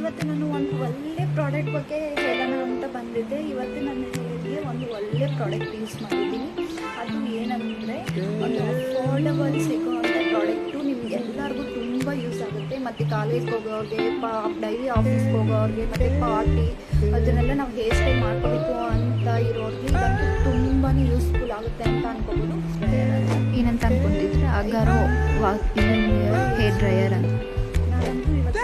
ಇವತ್ತು ನಾನು ಒಂದು ಒಳ್ಳೆ ಪ್ರಾಡಕ್ಟ್ ಬಗ್ಗೆ ಹೇಳೋಣ ಅಂತ ಬಂದಿದ್ದೆ. ಇವತ್ತು ನನ್ನ ಹೇರ್ಗೆ ಒಂದು ಒಳ್ಳೆ ಪ್ರಾಡಕ್ಟ್ ಯೂಸ್ ಮಾಡಿದ್ದೀನಿ. ಅದು ಏನಂದರೆ ಒಂದು ಅಫೋರ್ಡಬಲ್ ಸಿಗೋವಂಥ ಪ್ರಾಡಕ್ಟು ನಿಮ್ಗೆಲ್ಲರಿಗೂ ತುಂಬ ಯೂಸ್ ಆಗುತ್ತೆ. ಮತ್ತು ಕಾಲೇಜ್ಗೆ ಹೋಗೋರಿಗೆ, ಡೈಲಿ ಆಫೀಸ್ಗೆ ಹೋಗೋರಿಗೆ, ಮತ್ತು ಪಾರ್ಟಿ ಅದನ್ನೆಲ್ಲ ನಾವು ಹೇರ್ ಸ್ಟೈಲ್ ಮಾಡ್ಕೋಬೇಕು ಅಂತ ಇರೋರಿಗೆ ಇದಂತೂ ತುಂಬಾ ಯೂಸ್ಫುಲ್ ಆಗುತ್ತೆ ಅಂತ ಅನ್ಕೋಬೋದು. ಏನಂತ ಅನ್ಕೊಂಡಿದ್ರೆ ಅಗಾರೋ ಹೇರ್ ಡ್ರೈಯರ್ ಅಂತ ನಾನಂತೂ ಇವತ್ತು